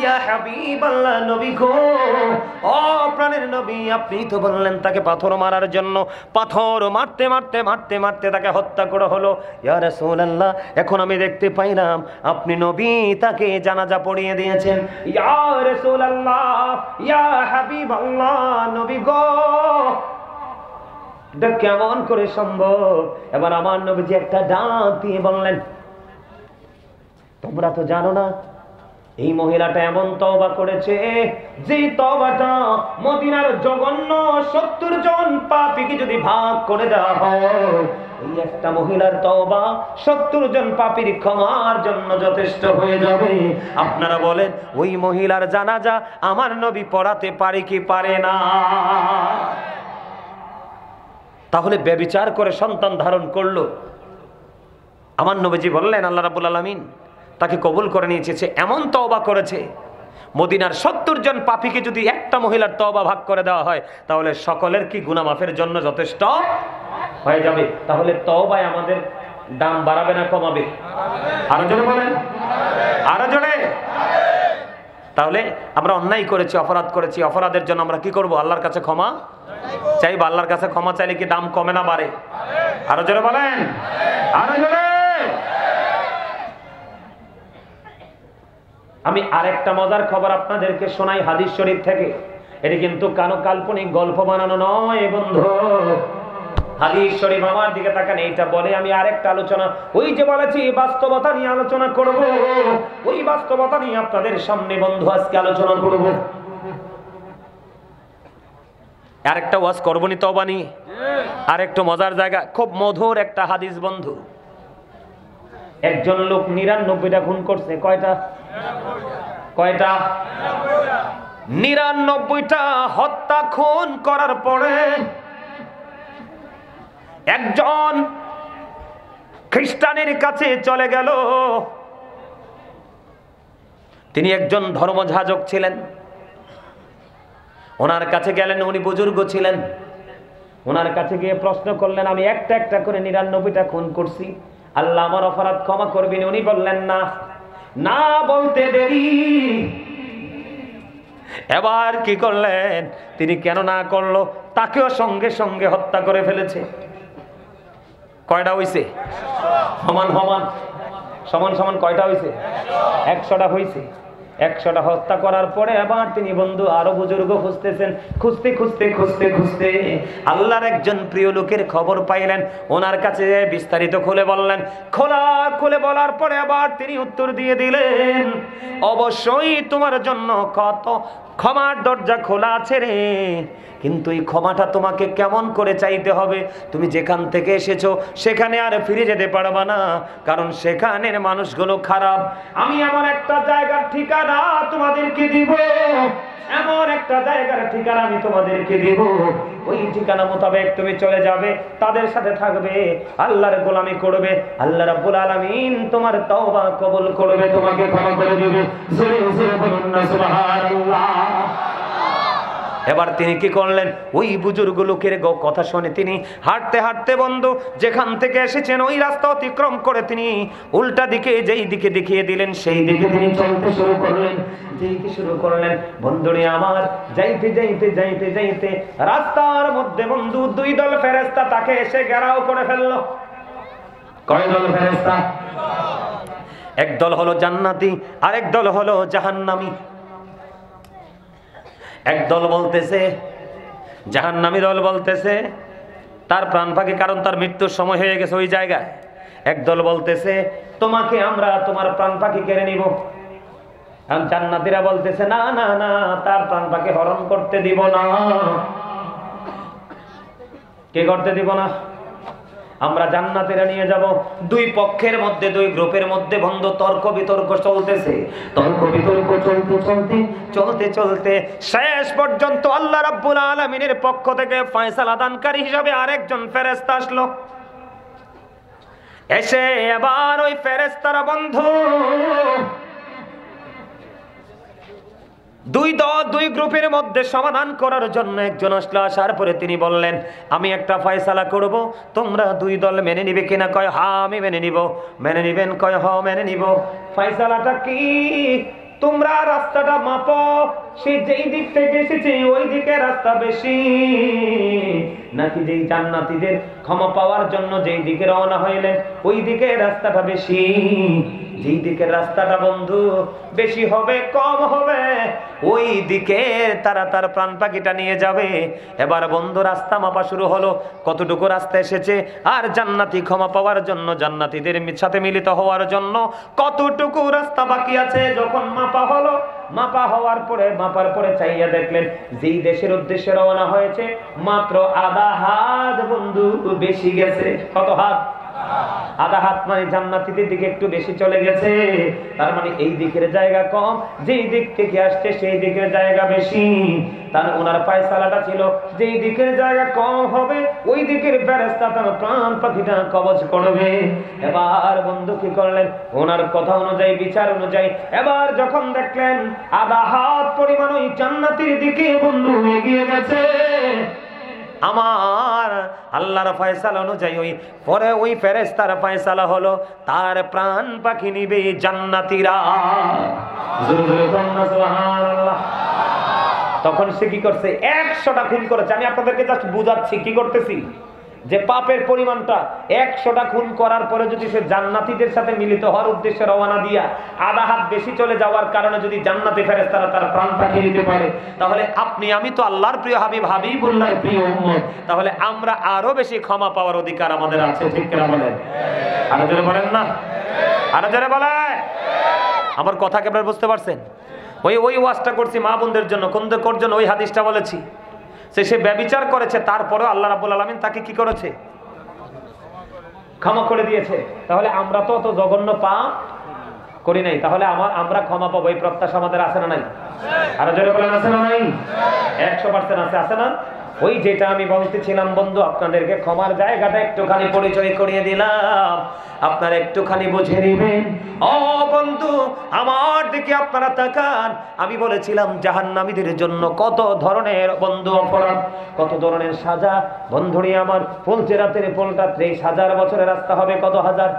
ইয়া হাবিবাল্লাহ, নবী গো, ও প্রাণের নবী, আপনি তো বললেন তাকে পাথর মারার জন্য। পাথর মারতে মারতে মারতে মারতে তাকে হত্যা করা হলো। ইয়া রাসূলুল্লাহ, এখন আমি দেখতে পাইলাম আপনি নবী তাকে জানাজা পড়িয়ে দিয়েছেন। ইয়া রাসূলুল্লাহ, ইয়া হাবিবাল্লাহ, নবী গো, এটা কেমন করে সম্ভব? এবার আমার নবীজি একটা ডাক দিয়ে বললেন, তোমরা তো জানো না এই মহিলাটা এমন তওবা করেছে যে তওবাটা মদিনার জঘন্য 70 জন পাপীকে যদি ভাগ করে দেওয়া হয়, এই একটা মহিলার তওবা 70 জন পাপীর ক্ষমার জন্য যথেষ্ট হয়ে যাবে। আপনারা বলেন ওই মহিলার জানাজা আমার নবী পড়াতে পারে কি পারে না? তাহলে ব্যভিচার করে সন্তান ধারণ করলো। আমার নবীজি বললেন আল্লাহ রাব্বুল আলামিন তাকে কবুল করে নিয়েছে। সে এমন তওবা করেছে, মদিনার 70 জন পাপীকে যদি একটা মহিলার তওবা ভাগ করে দেওয়া হয় তাহলে সকলের কি গুনাহ মাফের জন্য যথেষ্ট হয়ে যাবে। তাহলে তওবায় আমাদের দাম বাড়াবে না কমাবে? আরো জোরে বলেন, আরো জোরে। তাহলে আমরা অন্যায় করেছি, অপরাধ করেছি, অপরাধের জন্য আমরা কি করব? আল্লাহর কাছে ক্ষমা চাইব। আল্লাহর কাছে ক্ষমা চাইলে কি দাম কমে না বাড়ে? আরো জোরে বলেন, আরো জোরে। আমি আরেকটা মজার খবর আপনাদেরকে শোনাই হাদিস শরীফ থেকে। এটি কিন্তু কানো কাল্পনিক গল্প বানানো নয় বন্ধু। হাদিস শরীফ আমার দিকে তাকান, এইটা বলে আমি আরেকটা আলোচনা, ওই যে বলেছি বাস্তবতা নিয়ে আলোচনা করব, ওই বাস্তবতা নিয়ে আপনাদের সামনে বন্ধু আজকে আলোচনা করব। আরেকটা ওয়াজ করবনি তওবা নিয়ে, আরেকটা মজার জায়গা, খুব মধুর একটা হাদিস বন্ধু। একজন লোক 99টা খুন করছে। কয়টা? 99টা হত্যা খুন করার পরে একজন খ্রিস্টানের কাছে চলে গেল। তিনি একজন ধর্মযাজক ছিলেন। ওনার কাছে গেলেন, উনি বুজুর্গ ছিলেন। ওনার কাছে গিয়ে প্রশ্ন করলেন, আমি একটা একটা করে 99টা খুন করছি, আল্লাহ আমার অপরাধ ক্ষমা করবেন? উনি বললেন না। না বলতে দেরি, এবার কি করলেন? তিনি কেন না করলো? তাকেও সঙ্গে সঙ্গে হত্যা করে ফেলেছে। কয়টা হইছে? সমান সমান সমান সমান কয়টা হইছে? 100টা হইছে। 100টা হত্যা করার পরে আবার তিনি বন্ধু আরো বুজুর্গ খুঁজতেছেন। খুঁজতে খুঁজতে খুঁজতে খুঁজতে আল্লাহর একজন প্রিয় লোকের খবর পাইলেন। ওনার কাছে বিস্তারিত খুলে বললেন। খুলে বলার পরে আবার তিনি উত্তর দিয়ে দিলেন, অবশ্যই তোমার জন্য কত ক্ষমার দরজা খোলা আছে রে, কিন্তু এই ক্ষমাটা তোমাকে কেমন করে চাইতে হবে? তুমি যেখান থেকে এসেছো সেখানে আর ফিরে যেতে পারবা না, কারণ সেখানের মানুষগুলো খারাপ। আমি এমন একটা জায়গার ঠিকানা তোমাদেরকে দিব, এমন একটা জায়গার ঠিকানা আমি তোমাদেরকে দিব, ওই ঠিকানা মোতাবেক তুমি চলে যাবে, তাদের সাথে থাকবে, আল্লাহর গোলামি করবে, আল্লাহ রাব্বুল আলামিন তোমার তওবা কবুল করবে, তোমাকে ক্ষমা করে দিবে। জোরে জোরে বলুন না সুবহানাল্লাহ। এবার তিনি কি করলেন? ওই বুজুর্গ লোকের কথা শুনে তিনি হাঁটতে হাঁটতে বন্ধু যেখান থেকে এসেছেন ওই রাস্তা অতিক্রম করে তিনি উল্টা দিকে যেই দিকে দেখিয়ে দিলেন সেই দিকে তিনি চলতে শুরু করলেন। যেতে শুরু করলেন বন্ধুরে আমার, যাইতে যাইতে যাইতে যাইতে রাস্তার মধ্যে বন্ধু 2 দল ফেরেশতা তাকে এসে ঘেরাও করে ফেললো। কয় দল ফেরেশতা? এক দল হলো জান্নাতি, আরেক দল হলো জাহান্নামী। এক দল বলতেছে, জাহান্নামী দল বলতেছে তার প্রাণ পাখি, কারণ তার মৃত্যুর সময় হয়ে গেছে ওই জায়গায়। এক দল বলতেছে তোমাকে আমরা তোমার প্রাণ পাখি কেড়ে নিব। আর জান্নাতীরা বলতেছে না না না, তার প্রাণ পাখি হরণ করতে দিব না। কে করতে দিব না? আমরা জান্নাতীরা নিয়ে যাব। 2 পক্ষের মধ্যে 2 গ্রুপের মধ্যে বন্ধু তর্ক বিতর্ক চলতেছে। তর্ক বিতর্ক চলতে চলতে চলতে চলতে শেষ পর্যন্ত আল্লাহ রাব্বুল আলামিনের পক্ষ থেকে ফয়সালা দানকারী হিসাবে আরেকজন ফেরেশতা আসলো। এসে এবার ওই ফেরেশতারা বন্ধু 2 গ্রুপের মধ্যে সমাধান করার জন্য একজন আসলো। আসার পরে তিনি বললেন আমি একটা ফয়সালা করব, তোমরা 2 দল মেনে নিবে কিনা? কয় হ্যাঁ আমি মেনে নিব। মেনে নিবেন? কয় হ্যাঁ মেনে নিব। ফয়সালাটা কি? তোমরা রাস্তাটা মাপো, সে যেই দিক থেকে এসেছে ওই দিকে রাস্তা বেশি, নাকি যেই জান্নাতীদের ক্ষমা পাওয়ার জন্য যেই দিকে রওনা হইলেন ওই দিকে রাস্তাটা বেশি? যেই দিকের রাস্তাটা বন্ধু বেশি হবে কম হবে ওই দিকে তারা তার প্রাণ পাখিটা নিয়ে যাবে। এবার বন্ধু রাস্তা মাপা শুরু হলো, কতটুকু রাস্তা এসেছে আর জান্নাতি ক্ষমা পাওয়ার জন্য জান্নাতীদের সাথে মিলিত হওয়ার জন্য কতটুকু রাস্তা বাকি আছে। যখন মাপা হলো, মাপা হওয়ার পরে মাপার পরে চাইয়া দেখলেন যেই দেশের উদ্দেশ্যে রওনা হয়েছে মাত্র আধা হাত বন্ধু বেশি গেছে। কত হাত? আধা হাত, মানে জান্নাতীদের দিকে একটু বেশি চলে গেছে। তার মানে এই দিকের জায়গা কম, যেই দিক থেকে আসছে সেই দিকের জায়গা বেশি। তার ওনার ফয়সালাটা ছিল যেই দিকের জায়গা কম হবে ওই দিকের ফেরেশতা তার প্রাণ পাখিটা কবজ করবে। এবার বন্ধু কি করলেন? ওনার কথা অনুযায়ী, বিচার অনুযায়ী এবার যখন দেখলেন আধা হাত পরিমাণ ওই জান্নাতীর দিকে বন্ধু এগিয়ে গেছে, আমার আল্লাহর ফয়সালা অনুযায়ী পরে ওই ফেরেশতার ফয়সালা হলো তার প্রাণ পাখি নিবে জান্নাতীরা। সুবহানাল্লাহ। তখন সে কি করছে? 100টা খুন করেছে। আমি আপনাদেরকে জাস্ট বুঝাচ্ছি কি করতেছি, যে পাপের পরিমাণটা 100টা খুন করার পরে যদি সে জান্নাতীদের সাথে মিলিত হওয়ার উদ্দেশ্যে রওনা দিয়া আধা হাত বেশি চলে যাওয়ার কারণে যদি জান্নাতি ফেরেশতারা তার প্রাণ পাখি নিতে পারে, তাহলে আপনি আমি তো আল্লাহর প্রিয় হাবিব, হাবিবুল্লাহর প্রিয় উম্মত, তাহলে আমরা আরো বেশি ক্ষমা পাওয়ার অধিকার আমাদের আছে। ঠিক কিনা বলেন? আরো জোরে বলেন না, আরো জোরে বলেন। আমার কথা কি আপনারা বুঝতে পারছেন? ওই ওয়াজটা করছি মা বোনদের জন্য, কোনদের জন্য? ওই হাদিসটা বলেছি সে ব্যভিচার করেছে, তারপরেও আল্লাহ রাব্বুল আলামিন তাকে কি করেছে? ক্ষমা করে দিয়েছে। তাহলে আমরা তো অত জঘন্য পাপ করি নাই, তাহলে আমরা ক্ষমা পাবো এই প্রত্যাশা আমাদের আছে না নাই? আর জোরে বলেন আছে না নাই? 100% আছে, আছে না? ওই যেটা আমি বলতেছিলাম বন্ধু, আপনাদেরকে ক্ষমার জায়গাটা একটুখানি পরিচয় করিয়ে দিলাম, আপনারা একটুখানি বুঝে নেবেন। ও বন্ধু আমার দিকে আপনারা তাকান। আমি বলেছিলাম জাহান্নামীদের জন্য কত ধরনের বন্ধু অপরাধ, কত ধরনের সাজা। বন্ধুরি আমার ফুলচেরাতের পোলটা 30,000 বছরের রাস্তা হবে। কত হাজার?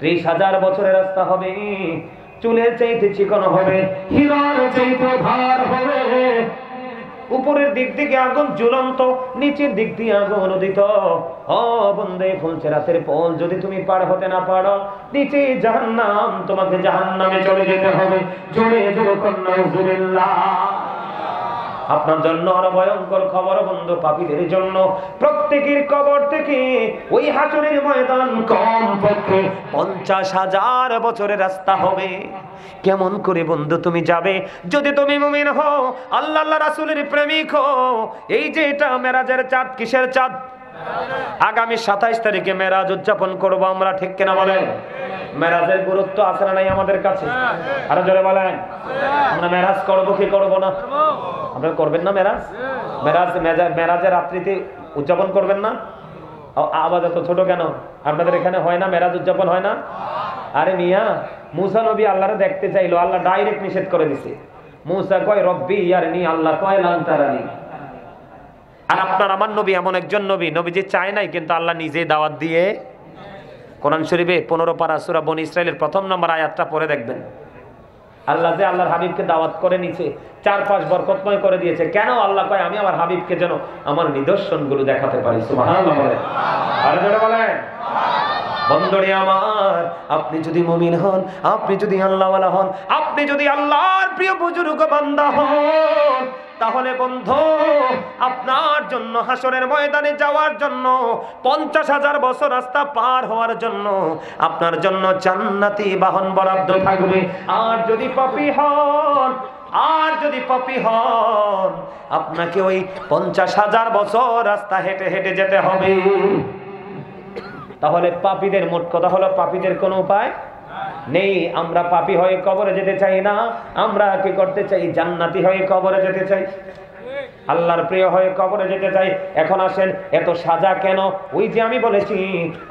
30,000 বছরের রাস্তা হবে। চুলের চাইতে চিকন হবে, হীরার চাইতে ভার হবে, উপরের দিক থেকে আগুন জ্বলন্ত, নিচের দিক দিয়ে আগুন উদিত। ও বন্দে ফুলছে রাতের পল, যদি তুমি পার হতে না পারো, নিচে জাহান্নাম, তোমাকে জাহান্নামে চলে যেতে হবে। জোরে জোরে নাউজুবিল্লাহ। আপনার জন্য আরো ভয়ঙ্কর খবর বন্ধু, পাপীদের জন্য প্রত্যেকের কবর থেকে ওই হাসরের ময়দান কমপক্ষে 50,000 বছরের রাস্তা হবে। কেমন করে বন্ধু তুমি যাবে? যদি তুমি মুমিন হও, আল্লাহ আল্লাহ রাসূলের প্রেমিক হও। এই যে এটা মেরাজের চাঁদ, কিসের চাঁদ? আগামী 27 তারিখে মেরাজ উদযাপন করব আমরা, ঠিক কিনা বলেন? মেরাজের গুরুত্ব আছে না নাই আমাদের কাছে? আরো জোরে বলেন। আমরা মেরাজ করব কি করব না? আপনারা করবেন না মেরাজ? মেরাজের রাত্রিতে উদযাপন করবেন না? আওয়াজ এত ছোট কেন? আপনাদের এখানে হয় না মেরাজ উদযাপন হয় না? আরে মিয়া, মুসা নবী আল্লাহরে দেখতে চাইলো, আল্লাহ ডাইরেক্ট নিষেধ করে দিছে। মুসা কয় রব্বি ইয়ারনি, আল্লাহ কয় লান তারানি। আর আপনার আমার নবী এমন একজন নবী, নবী যে চায় নাই, কিন্তু আল্লাহ নিজেই দাওয়াত দিয়ে কোরআন শরীফে 15 পারা সূরা বনী ইসরাইলের 1 নম্বর আয়াতটা পড়ে দেখবেন। আল্লাহ যে আল্লাহর হাবিবকে দাওয়াত করে নিছে, 4-5 বরকতময় করে দিয়েছে। কেন? আল্লাহ কয় আমি আমার হাবিবকে যেন আমার নিদর্শনগুলো দেখাতে পারি। সুবহানাল্লাহ বলেন। আর জোরে বলেন। বন্ধুরে আমার, আপনি যদি মুমিন হন, আপনি যদি আল্লাহওয়ালা হন, আপনি যদি আল্লাহর প্রিয় বুজুর্গ বান্দা হন, তাহলে বন্ধু আপনার জন্য হাসরের ময়দানে যাওয়ার জন্য 50,000 বছর রাস্তা পার হওয়ার জন্য আপনার জন্য জান্নাতি বাহন বরাদ্দ থাকবে। আর যদি পাপী হন, আপনাকে ওই 50,000 বছর রাস্তা হেঁটে হেঁটে যেতে হবে। তাহলে পাপীদের, মোট কথা হলো পাপীদের কোনো উপায় নেই। আমরা পাপী হয়ে কবরে যেতে চাই না, আমরা কি করতে চাই? জান্নাতি হয়ে কবরে যেতে চাই, আল্লাহর প্রিয় হয়ে কবরে যেতে চাই। এখন আসেন, এত সাজা কেন? ওই যে আমি বলেছি,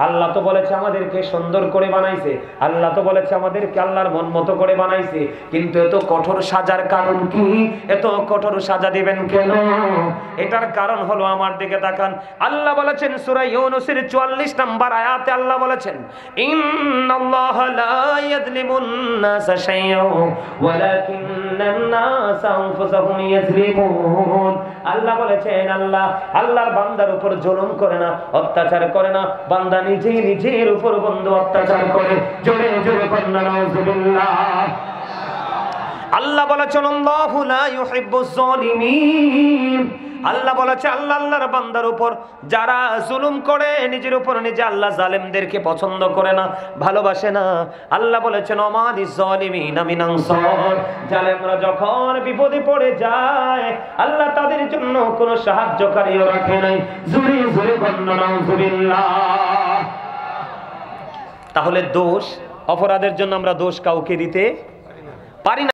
আল্লাহ তো বলেছে আমাদেরকে সুন্দর করে বানাইছে, আল্লাহ তো বলেছে আমাদেরকে আল্লাহর মন মতো করে বানাইছে, কিন্তু এত কঠোর সাজার কারণ কি? এত কঠোর সাজা দিবেন কেন? এটার কারণ হলো, আমার দিকে তাকান, আল্লাহ বলেছেন সূরা ইউনূসের 44 নম্বর আয়াতে আল্লাহ বলেছেন, ইন্নাল্লাহা লা ইয়াযলিমুন নাসা শাইআন ওয়ালাকিন্নান নাসা আনফুসাহুম ইয়াযলিমুন। আল্লাহ বলেছেন, আল্লাহর বান্দার উপর জুলুম করে না, অত্যাচার করে না, বান্দা নিজেই নিজের উপর বন্ধু অত্যাচার করে। জোরে জোরে বলেন নাউজুবিল্লাহ। আল্লাহ বলেছেন আল্লাহু লা ইউহিব্বুজ জালিমিন। আল্লাহ বলেছে আল্লাহর বান্দার উপর যারা জুলুম করে, নিজের উপর নিজে, আল্লাহ জালেমদেরকে পছন্দ করে না, ভালোবাসে না। আল্লাহ বলেছেন ওমালিজ জালিমিনা মিন আনসার। জালেমরা যখন বিপদে পড়ে যায়, আল্লাহ তাদের জন্য কোনো সাহায্যকারীও রাখে নাই। জোরে জোরে বলেন নাউজুবিল্লাহ। তাহলে দোষ, অপরাধের জন্য আমরা দোষ কাউকে দিতে পারি না।